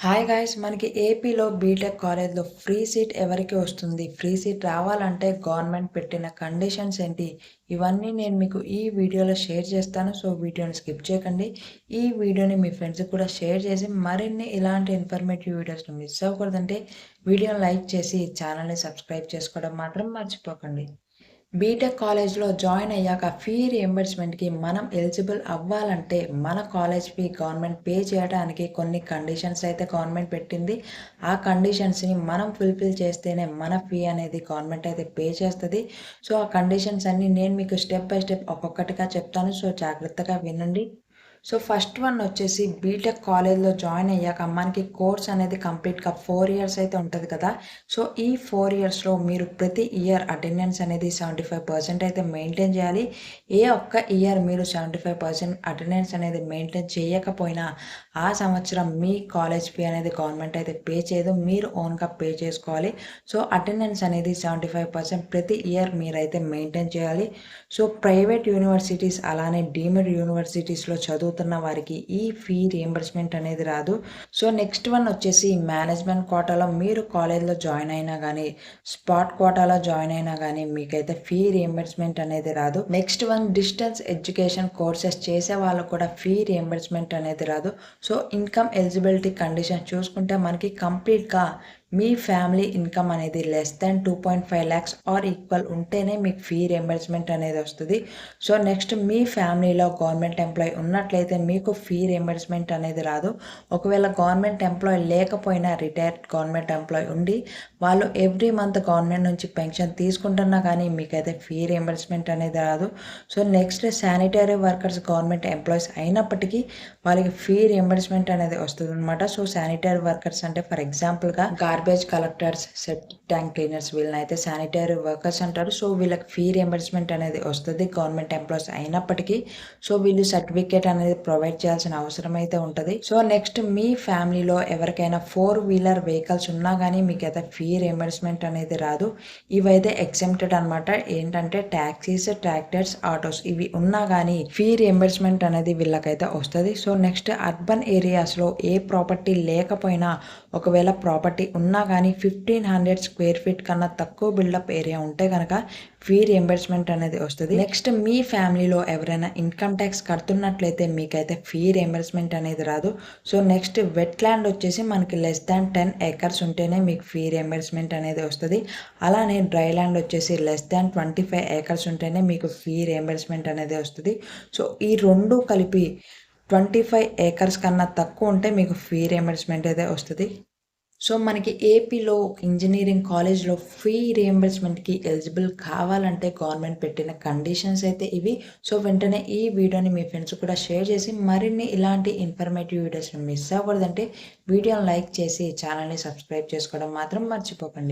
Hi guys మనకి ఏపీలో BTech కాలేజ్లో ఫ్రీ సీట్ ఎవరికి వస్తుంది? ఫ్రీ సీట్ రావాలంటే గవర్నమెంట్ పెట్టిన కండిషన్స్ ఏంటి? ఇవన్నీ నేను మీకు ఈ వీడియోలో షేర్ చేస్తాను. సో వీడియోని స్కిప్ చేయకండి. ఈ వీడియోని మీ ఫ్రెండ్స్కి కూడా షేర్ చేసి మరిన్ని ఇలాంటి ఇన్ఫర్మేటివ్ వీడియోస్ని మిస్ అవ్వకూడదంటే వీడియోని లైక్ చేసి ఛానల్ని సబ్స్క్రైబ్ చేసుకోవడం మాత్రం మర్చిపోకండి. బీటెక్ కాలేజ్లో జాయిన్ అయ్యాక ఫీ రియంబర్స్మెంట్కి మనం ఎలిజిబుల్ అవ్వాలంటే మన కాలేజ్ ఫీ గవర్నమెంట్ పే చేయడానికి కొన్ని కండిషన్స్ అయితే గవర్నమెంట్ పెట్టింది. ఆ కండిషన్స్ని మనం ఫుల్ఫిల్ చేస్తేనే మన ఫీ అనేది గవర్నమెంట్ అయితే పే చేస్తుంది. సో ఆ కండిషన్స్ అన్నీ నేను మీకు స్టెప్ బై స్టెప్ ఒక్కొక్కటిగా చెప్తాను. సో జాగ్రత్తగా వినండి. సో ఫస్ట్ వన్ వచ్చేసి బీటెక్ కాలేజ్లో జాయిన్ అయ్యాక మనకి కోర్స్ అనేది కంప్లీట్గా 4 ఇయర్స్ అయితే ఉంటుంది కదా. సో ఈ 4 ఇయర్స్లో మీరు ప్రతి ఇయర్ అటెండెన్స్ అనేది 75% అయితే మెయింటైన్ చేయాలి. ఏ ఒక్క ఇయర్ మీరు 75% అటెండెన్స్ అనేది మెయింటైన్ చేయకపోయినా ఆ సంవత్సరం మీ కాలేజ్ ఫీ అనేది గవర్నమెంట్ అయితే పే చేయదు, మీరు ఓన్గా పే చేసుకోవాలి. సో అటెండెన్స్ అనేది 75% ప్రతి ఇయర్ మీరైతే మెయింటైన్ చేయాలి. సో ప్రైవేట్ యూనివర్సిటీస్ అలానే డీమ్డ్ యూనివర్సిటీస్లో చదువుతున్న వారికి ఈ ఫీ రియంబర్స్మెంట్ అనేది రాదు. సో నెక్స్ట్ వన్ వచ్చేసి మేనేజ్మెంట్ కోటాలో మీరు కాలేజ్లో జాయిన్ అయినా కానీ స్పాట్ కోటాలో జాయిన్ అయినా కానీ మీకైతే ఫీ రియంబర్స్మెంట్ అనేది రాదు. Next one distance education courses చేసే వాళ్ళకు కూడా ఫీ రియంబర్స్మెంట్ అనేది రాదు. సో ఇన్కమ్ ఎలిజిబిలిటీ కండిషన్ చూసుకుంటే మనకి కంప్లీట్గా మీ ఫ్యామిలీ ఇన్కమ్ అనేది less than 2.5 lakhs or equal ఉంటేనే మీకు ఫీ రియంబర్స్మెంట్ అనేది వస్తుంది. సో నెక్స్ట్ మీ ఫ్యామిలీలో గవర్నమెంట్ ఎంప్లాయీ ఉన్నట్లయితే మీకు ఫీ రియంబర్స్మెంట్ అనేది రాదు. ఒకవేళ గవర్నమెంట్ ఎంప్లాయీ లేకపోయినా రిటైర్డ్ గవర్నమెంట్ ఎంప్లాయీ ఉండి వాళ్ళు ఎవ్రీ మంత్ గవర్నమెంట్ నుంచి పెన్షన్ తీసుకుంటున్నా కానీ మీకైతే ఫీ రియంబర్స్మెంట్ అనేది రాదు. So next sanitary workers government employees అయినప్పటికీ వాళ్ళకి ఫీ రియంబర్స్మెంట్ అనేది వస్తుంది అనమాట. సో శానిటరీ వర్కర్స్ అంటే ఫర్ ఎగ్జాంపుల్గా garbage collectors, septic tank cleaners వీళ్ళని అయితే శానిటరీ వర్కర్స్ అంటారు. సో వీళ్ళకి ఫీ రియంబర్స్మెంట్ అనేది వస్తుంది గవర్నమెంట్ ఎంప్లాయీస్ అయినప్పటికీ. సో వీళ్ళు సర్టిఫికేట్ అనేది ప్రొవైడ్ చేయాల్సిన అవసరం అయితే ఉంటుంది. సో నెక్స్ట్ మీ ఫ్యామిలీలో ఎవరికైనా 4-wheeler వెహికల్స్ ఉన్నా కానీ మీకు అయితే ఫీ రియంబర్స్మెంట్ అనేది రాదు. ఇవైతే ఎగ్జెంప్టెడ్ అనమాట. ఏంటంటే ట్యాక్సీస్, ట్రాక్టర్స్, ఆటోస్ ఇవి ఉన్నా కానీ ఫీ రియంబర్స్మెంట్ అనేది వీళ్ళకైతే వస్తుంది. సో నెక్స్ట్ అర్బన్ ఏరియాస్లో ఏ ప్రాపర్టీ లేకపోయినా ఒకవేళ ప్రాపర్టీ ఉన్నా కానీ 1500 స్క్వేర్ ఫీట్ కన్నా తక్కువ బిల్డప్ ఏరియా ఉంటే కనుక ఫీ రియంబర్స్మెంట్ అనేది వస్తుంది. నెక్స్ట్ మీ ఫ్యామిలీలో ఎవరైనా ఇన్కమ్ ట్యాక్స్ కడుతున్నట్లయితే మీకైతే ఫీ రియంబర్స్మెంట్ అనేది రాదు. సో నెక్స్ట్ వెట్ ల్యాండ్ వచ్చేసి మనకి లెస్ దాన్ 10 acres ఉంటేనే మీకు ఫీ రియంబర్స్మెంట్ అనేది వస్తుంది. అలానే డ్రై ల్యాండ్ వచ్చేసి లెస్ దాన్ 25 acres ఉంటేనే మీకు ఫీ రియంబర్స్మెంట్ అనేది వస్తుంది. సో ఈ రెండు కలిపి 25 acres కన్నా తక్కువ ఉంటే మీకు ఫీ రియంబర్స్మెంట్ అయితే వస్తుంది. సో మనకి ఏపీలో ఇంజనీరింగ్ కాలేజ్లో ఫీ రియంబర్స్మెంట్కి ఎలిజిబుల్ కావాలంటే గవర్నమెంట్ పెట్టిన కండిషన్స్ అయితే ఇవి. సో వెంటనే ఈ వీడియోని మీ ఫ్రెండ్స్ కూడా షేర్ చేసి మరిన్ని ఇలాంటి ఇన్ఫర్మేటివ్ వీడియోస్ని మిస్ అవ్వకూడదంటే వీడియోని లైక్ చేసి ఛానల్ని సబ్స్క్రైబ్ చేసుకోవడం మాత్రం మర్చిపోకండి.